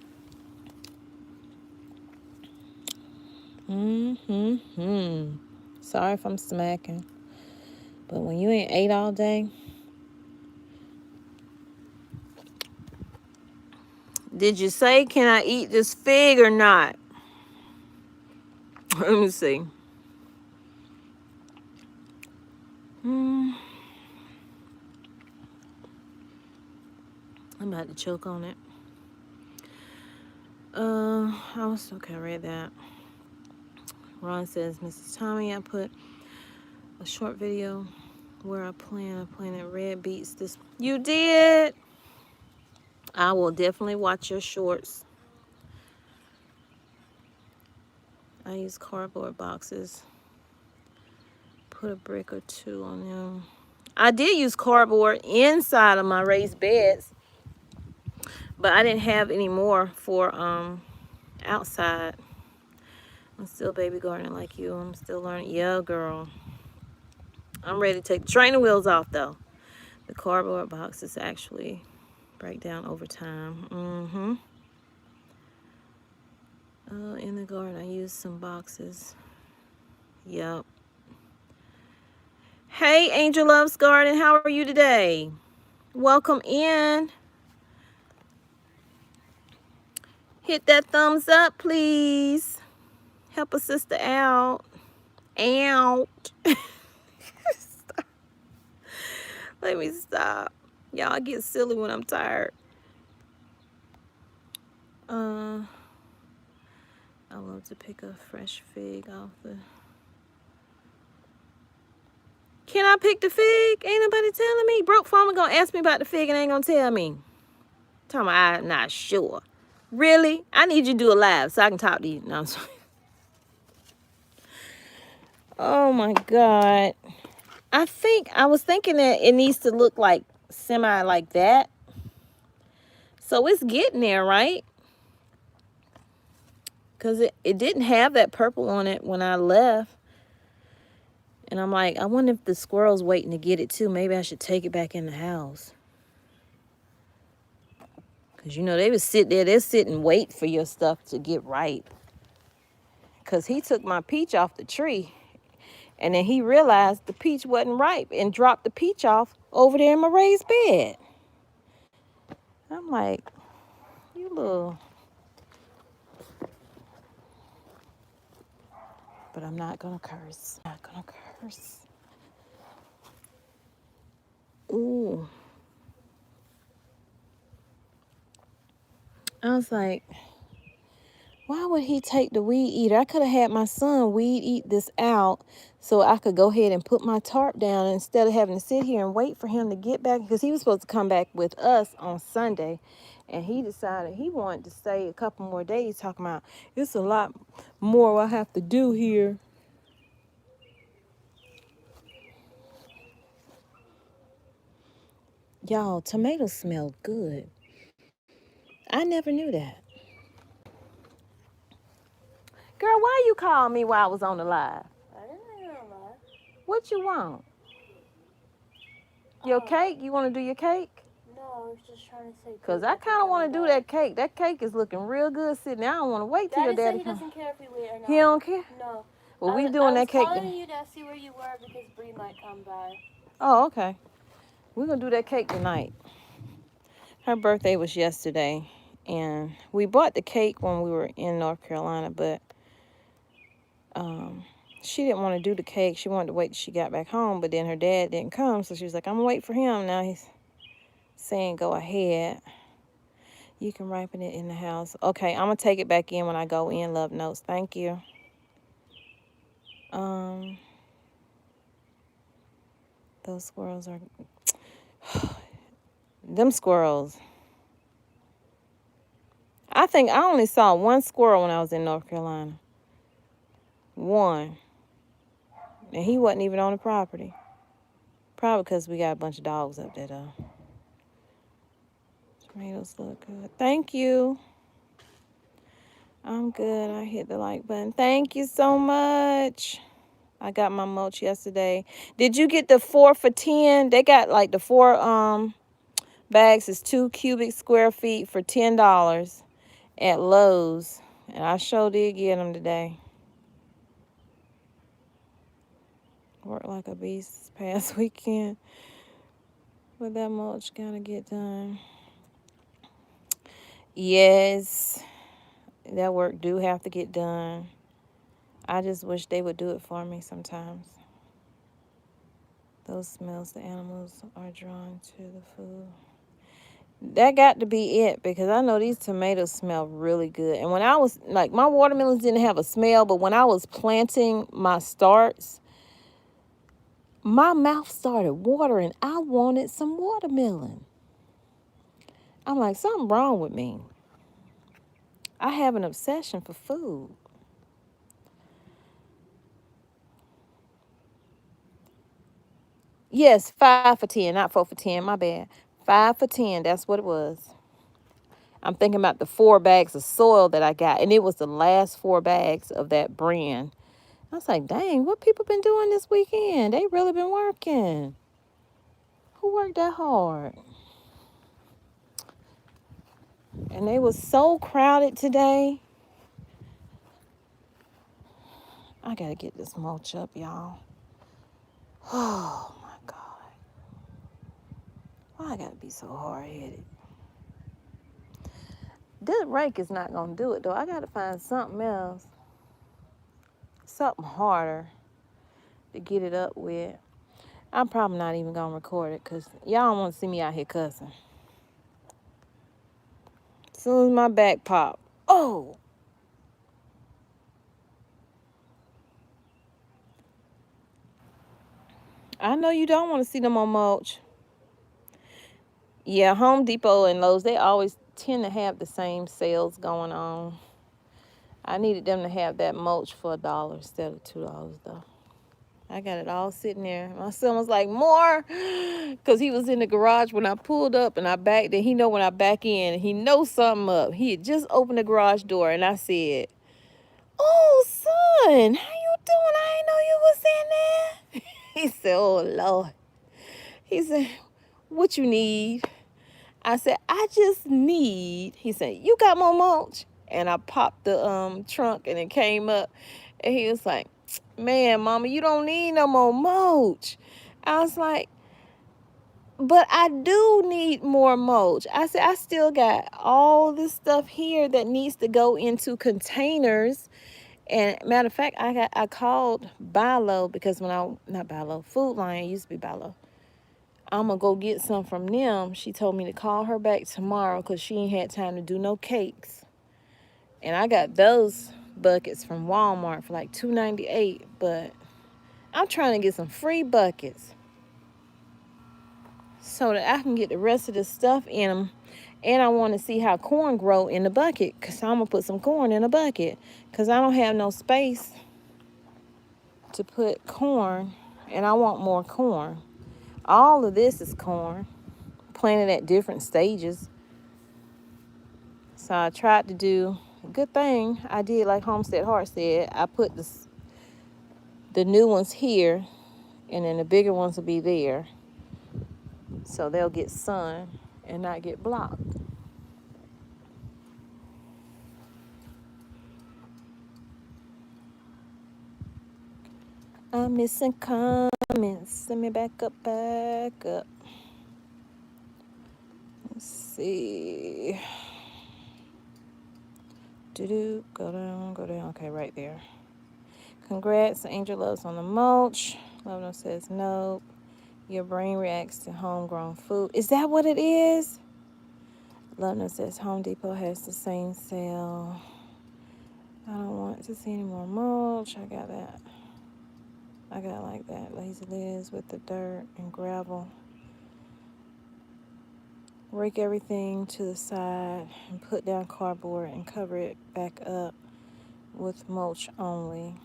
Sorry if I'm smacking. But when you ain't ate all day. Did you say, can I eat this fig or not? Let me see. I'm about to choke on it. I read that. Ron says, Mrs. Tommy, I put a short video where I planted red beets this. You did? I will definitely watch your shorts. I use cardboard boxes. Put a brick or two on them. I did use cardboard inside of my raised beds, but I didn't have any more for outside. I'm still baby gardening like you. I'm still learning. Yeah, girl. I'm ready to take the training wheels off, though. The cardboard boxes actually break down over time. In the garden, I used some boxes. Yep. Hey, Angel Loves Garden. How are you today? Welcome in. Hit that thumbs up, please. Help a sister out. Out. Let me stop. Y'all, I get silly when I'm tired. I love to pick a fresh fig off the... Can I pick the fig? Ain't nobody telling me. Broke Farmer gonna ask me about the fig and ain't gonna tell me. Talking about I'm not sure. Really? I need you to do a live so I can talk to you. No, I'm sorry. Oh my God. I was thinking that it needs to look like semi like that. So it's getting there, right? Because it didn't have that purple on it when I left. And I'm like, I wonder if the squirrel's waiting to get it too. Maybe I should take it back in the house. Because, you know, they would sit there. They'll sit and wait for your stuff to get ripe. Because he took my peach off the tree. And then he realized the peach wasn't ripe and dropped the peach off over there in my raised bed. I'm like, you little... But I'm not going to curse. Not going to curse. Ooh. I was like, why would he take the weed eater? I could have had my son weed eat this out so I could go ahead and put my tarp down instead of having to sit here and wait for him to get back. Because he was supposed to come back with us on Sunday. And he decided he wanted to stay a couple more days, talking about, it's a lot more I have to do here. Y'all, tomatoes smell good. I never knew that. Girl, why you called me while I was on the live? I didn't know that. What you want? Your cake? You want to do your cake? No, I was just trying to say. Because I kind of want to do that cake. That cake is looking real good sitting there. I don't want to wait till your daddy comes. Daddy said he doesn't care if we wait or not. He don't care? No. Well, we doing that cake. I was calling you to see where you were because Bree might come by. Oh, okay. We're going to do that cake tonight. Her birthday was yesterday. And we bought the cake when we were in North Carolina, but she didn't want to do the cake. She wanted to wait till she got back home, but then her dad didn't come, so she was like, I'm going to wait for him. Now he's saying go ahead. You can ripen it in the house. Okay, I'm going to take it back in when I go in. Love notes. Thank you. Those squirrels are... Them squirrels. I think I only saw one squirrel when I was in North Carolina. One. And he wasn't even on the property. Probably because we got a bunch of dogs up there, though. Tomatoes look good. Thank you. I'm good. I hit the like button. Thank you so much. I got my mulch yesterday. Did you get the 4 for $10? They got like the 4 bags is 2 cubic square feet for $10 at Lowe's. And I sure did get them today. Worked like a beast this past weekend. But that mulch gotta get done. Yes, that work do have to get done. I just wish they would do it for me sometimes. Those smells the animals are drawn to the food. That got to be it because I know these tomatoes smell really good. And when I was, like, my watermelons didn't have a smell, but when I was planting my starts, my mouth started watering. I wanted some watermelon. I'm like, something wrong with me. I have an obsession for food. Yes, 5 for 10, not 4 for 10, my bad. 5 for 10, that's what it was. I'm thinking about the 4 bags of soil that I got, and it was the last 4 bags of that brand. I was like, dang, what people been doing this weekend? They really been working. Who worked that hard? And they was so crowded today. I gotta get this mulch up, y'all. Oh my God. Why I gotta be so hard-headed? This rake is not gonna do it though. I gotta find something else. Something harder to get it up with. I'm probably not even gonna record it because y'all don't want to see me out here cussing. As soon as my back pop, oh! I know you don't want to see them on mulch. Yeah, Home Depot and Lowe's, they always tend to have the same sales going on. I needed them to have that mulch for $1 instead of $2 though. I got it all sitting there. My son was like, more? Because he was in the garage when I pulled up and I backed in. He know when I back in, he knows something up. He had just opened the garage door and I said, oh, son, how you doing? I didn't know you was in there. He said, oh, Lord. He said, what you need? I said, I just need. He said, you got more mulch? And I popped the trunk and it came up. And he was like, man, Mama, you don't need no more mulch. I was like, but I do need more mulch. I said, I still got all this stuff here that needs to go into containers. And matter of fact, I called Bilo because not Bilo, Food Lion, used to be Bilo. I'm going to go get some from them. She told me to call her back tomorrow because she ain't had time to do no cakes. And I got those buckets from Walmart for like $2.98, but I'm trying to get some free buckets so that I can get the rest of the stuff in them. And I want to see how corn grow in the bucket because I'm going to put some corn in a bucket because I don't have no space to put corn, and I want more corn. All of this is corn, planted at different stages. So I tried to do a good thing. I did like Homestead Heart said. I put the new ones here, and then the bigger ones will be there. So they'll get sun and not get blocked. I'm missing comments. Send me back up. Let's see. Go down. Okay, right there. Congrats, Angel Loves on the mulch. Lovno says nope. Your brain reacts to homegrown food. Is that what it is? Lovno says Home Depot has the same sale. I don't want to see any more mulch. I got that. I got like that. Lazy Liz with the dirt and gravel. Rake everything to the side and put down cardboard and cover it back up with mulch only.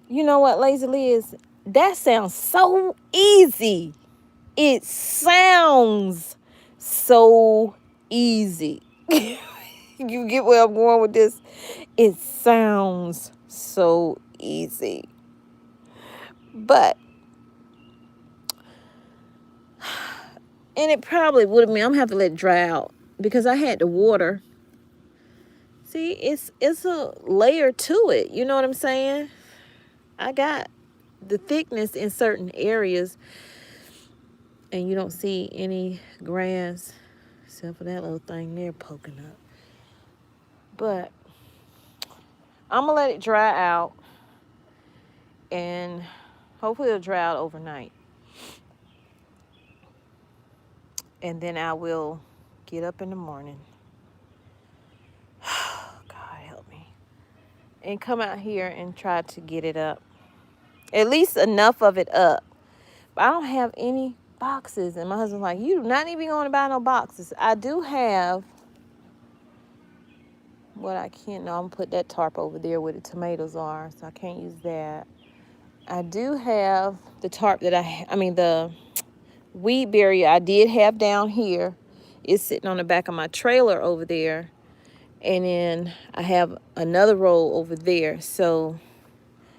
You know what, Lazy Liz? That sounds so easy. It sounds so easy. You get where I'm going with this? It sounds so easy. But, and it probably would have been, I'm going to have to let it dry out because I had the water. See, it's a layer to it. You know what I'm saying? I got the thickness in certain areas and you don't see any grass except for that little thing there poking up. But I'm going to let it dry out and hopefully it'll dry out overnight. And then I will get up in the morning. God help me. And come out here and try to get it up. At least enough of it up. But I don't have any boxes. And my husband's like, you do not even going to buy no boxes. I do have what I can't. No, I'm going to put that tarp over there where the tomatoes are. So I can't use that. I do have the tarp that the weed barrier I did have down here. It's sitting on the back of my trailer over there. And then I have another roll over there. So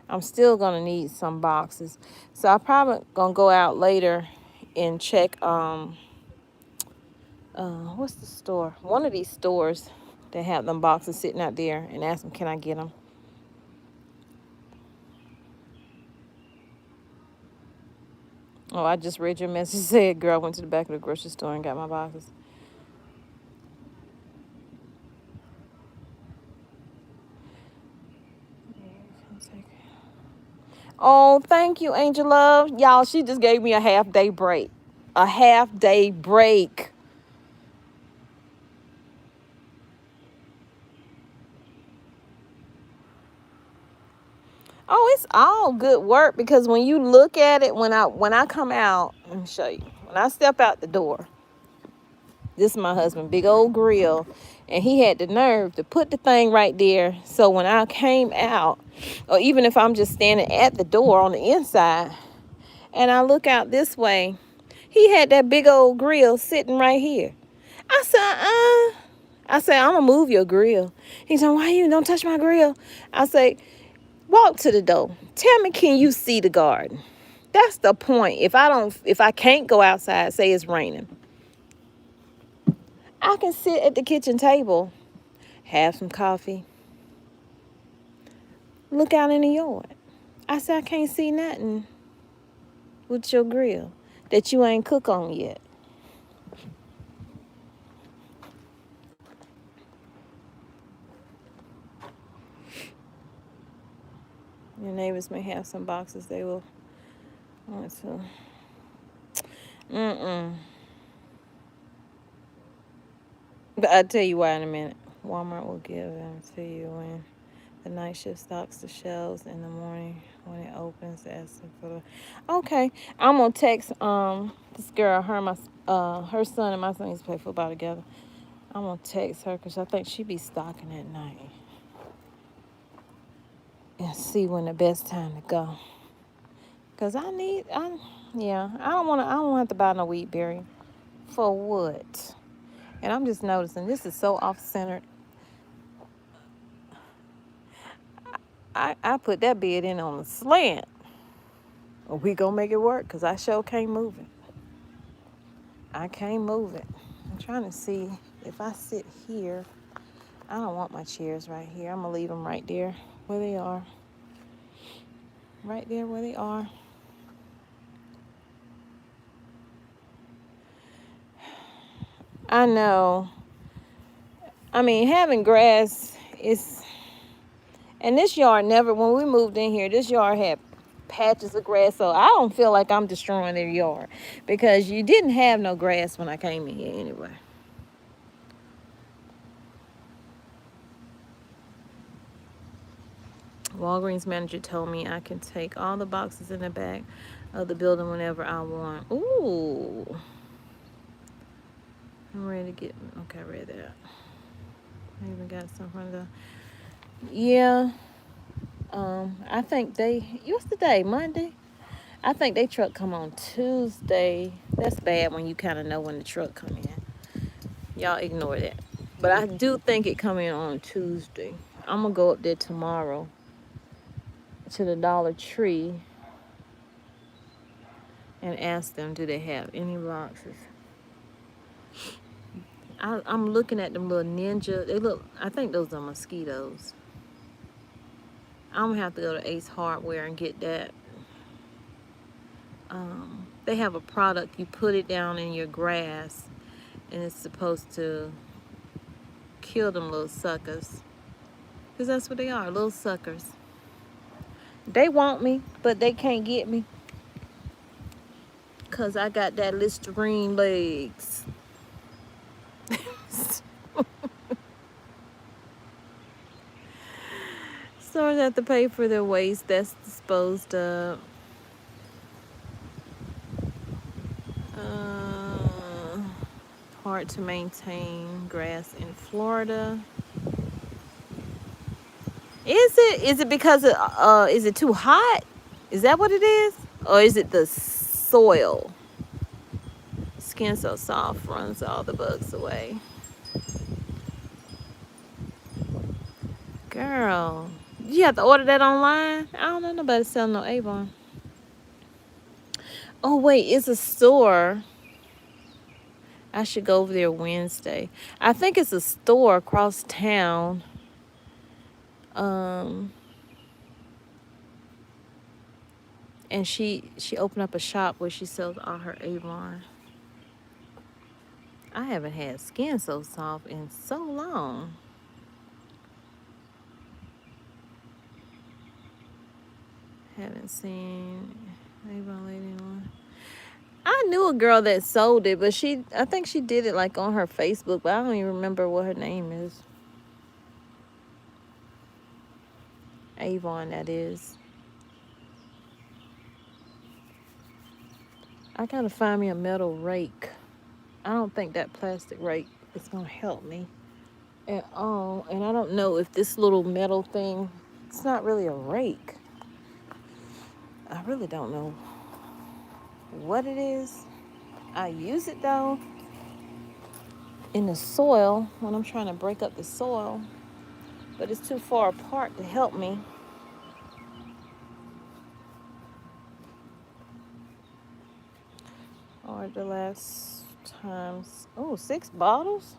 I'm still going to need some boxes. So I'm probably going to go out later and check, what's the store? One of these stores that have them boxes sitting out there and ask them, can I get them? Oh, I just read your message. Said, girl, I went to the back of the grocery store and got my boxes. Oh, thank you, Angel Love. Y'all, she just gave me a half-day break. A half-day break. Oh, it's all good work because when you look at it, when I come out, let me show you. When when I step out the door, this is my husband, big old grill, and he had the nerve to put the thing right there. So when I came out, or even if I'm just standing at the door on the inside, and I look out this way, he had that big old grill sitting right here. I said, I said, I'm gonna move your grill. He said, why you don't touch my grill? I say, walk to the door. Tell me, can you see the garden? That's the point. If I can't go outside, say it's raining, I can sit at the kitchen table, have some coffee, look out in the yard. I said, I can't see nothing with your grill that you ain't cook on yet. Your neighbors may have some boxes they will want to. But I'll tell you why in a minute. Walmart will give them to you when the night shift stocks the shelves in the morning when it opens. Asking for the. Okay, I'm gonna text this girl. Her son and my son used to play football together. I'm gonna text her because I think she be stocking at night and see when the best time to go. Cause I don't want to buy no wheat berry. For what? And I'm just noticing this is so off centered. I put that bed in on a slant. We gonna make it work because I sure can't move it. I can't move it. I'm trying to see if I sit here. I don't want my chairs right here. I'm gonna leave them right there where they are. Right there where they are. I know. I mean, having grass is. And this yard when we moved in here, this yard had patches of grass. So I don't feel like I'm destroying their yard because you didn't have no grass when I came in here anyway. Walgreens manager told me I can take all the boxes in the back of the building whenever I want. Ooh. I'm ready to get. Okay, I read that. I even got some from the. Yeah. I think what's the day? Monday? I think they truck come on Tuesday. That's bad when you kind of know when the truck come in. Y'all ignore that. But I do think it come in on Tuesday. I'm going to go up there tomorrow to the Dollar Tree and ask them, do they have any boxes? I'm looking at them little ninja. I think those are mosquitoes. I'm going to have to go to Ace Hardware and get that. They have a product. You put it down in your grass, and it's supposed to kill them little suckers. Because that's what they are, little suckers. They want me, but they can't get me. Because I got that Listerine legs. Stores have to pay for their waste that's disposed of. Hard to maintain grass in Florida. Is it because is it too hot? Is that what it is? Or is it the soil? Skin so soft runs all the bugs away. Girl, you have to order that online? I don't know nobody selling no Avon. Oh wait, it's a store. I should go over there Wednesday. I think it's a store across town. And she opened up a shop where she sells all her Avon. I haven't had skin so soft in so long. Haven't seen Avon Lady one. I knew a girl that sold it, but I think she did it like on her Facebook, but I don't even remember what her name is. Avon, that is. I gotta find me a metal rake. I don't think that plastic rake is gonna help me at all. And I don't know if this little metal thing, it's not really a rake. I really don't know what it is. I use it though in the soil when I'm trying to break up the soil, but it's too far apart to help me. Or the last times, oh, 6 bottles?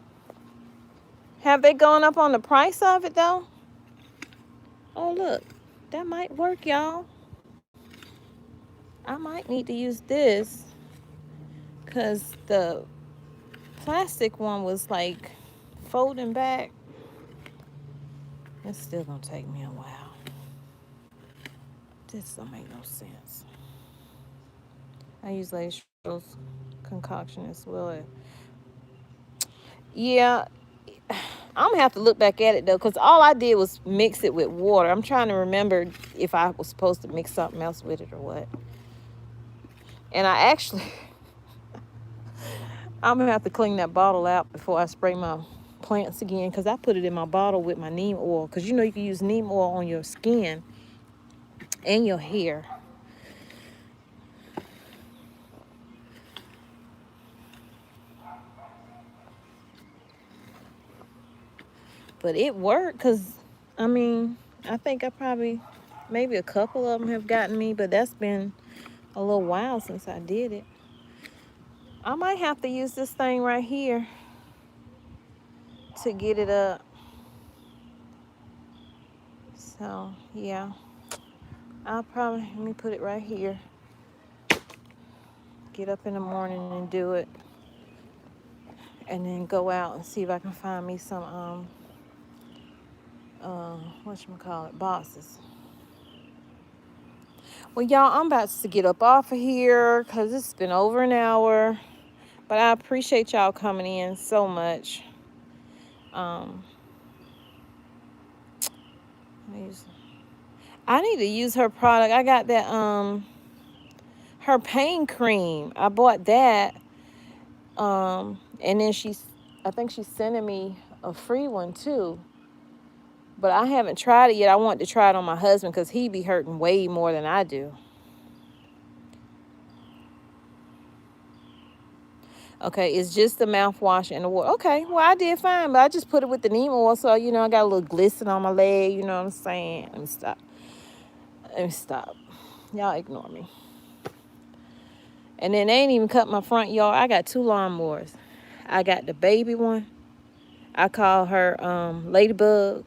Have they gone up on the price of it though? Oh, look, that might work, y'all. I might need to use this because the plastic one was like folding back. It's still gonna take me a while. This don't make no sense. I use Lady Cheryl's concoction as well. Yeah, I'm gonna have to look back at it though, because all I did was mix it with water. I'm trying to remember if I was supposed to mix something else with it or what. And I actually, I'm gonna have to clean that bottle out before I spray my plants again, because I put it in my bottle with my neem oil. Because you know you can use neem oil on your skin and your hair. But it worked, because I mean, I think I probably, maybe a couple of them have gotten me, but that's been a little while since I did it. I might have to use this thing right here to get it up. So yeah, I'll probably, let me put it right here. Get up in the morning and do it, and then go out and see if I can find me some whatchamacallit, boxes. Well, y'all, I'm about to get up off of here because it's been over an hour. But I appreciate y'all coming in so much. I need to use her product. I got that her pain cream. I bought that. And then I think she's sending me a free one too. But I haven't tried it yet. I want to try it on my husband because he be hurting way more than I do. Okay, it's just the mouthwash and the water. Okay, well, I did fine, but I just put it with the neem oil, so, I got a little glisten on my leg, you know what I'm saying? Let me stop. Y'all ignore me. And then they ain't even cut my front yard. I got 2 lawnmowers. I got the baby one. I call her Ladybug.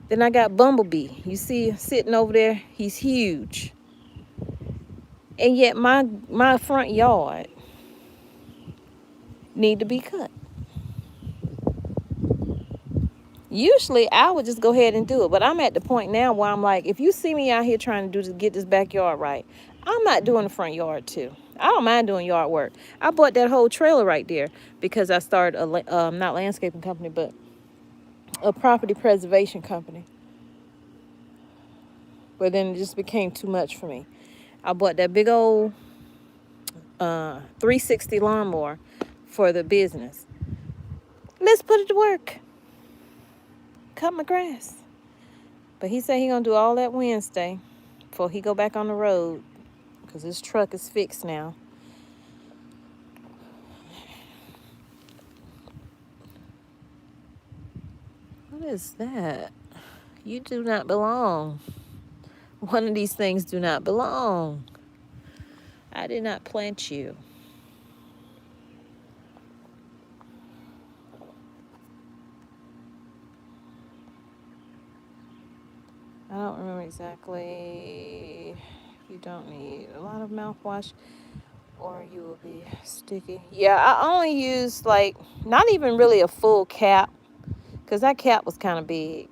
Then I got Bumblebee. You see him sitting over there? He's huge. And yet my front yard need to be cut. Usually I would just go ahead and do it, but I'm at the point now where I'm like, if you see me out here trying to get this backyard right, I'm not doing the front yard too. I don't mind doing yard work. I bought that whole trailer right there because I started a not landscaping company, but a property preservation company. But then it just became too much for me. I bought that big old 360 lawnmower for the business. Let's put it to work. Cut my grass. But he said he gonna do all that Wednesday before he go back on the road, because his truck is fixed now. What is that? You do not belong. One of these things do not belong. I did not plant you. I don't remember exactly. You don't need a lot of mouthwash or you will be sticky. Yeah, I only used not even really a full cap, because that cap was kind of big.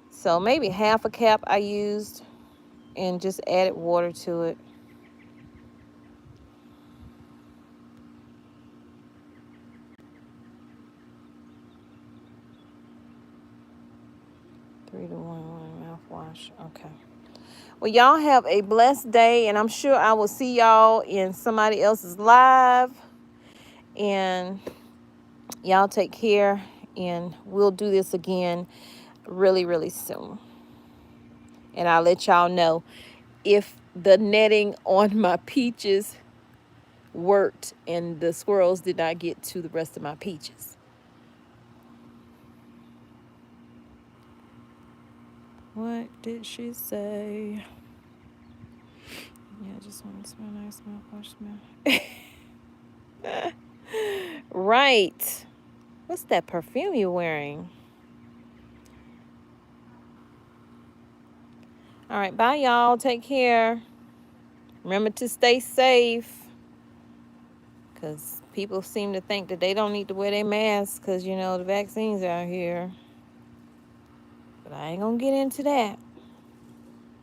So maybe half a cap I used and just added water to it. Three to one mouthwash. Okay. Well, y'all have a blessed day, and I'm sure I will see y'all in somebody else's live. And y'all take care, and we'll do this again really, really soon. And I'll let y'all know if the netting on my peaches worked and the squirrels did not get to the rest of my peaches. What did she say? Yeah, I just want to smell nice, mouthwash smell. Right. What's that perfume you're wearing? All right, bye, y'all. Take care. Remember to stay safe, because people seem to think that they don't need to wear their masks because, the vaccines are out here. But I ain't going to get into that.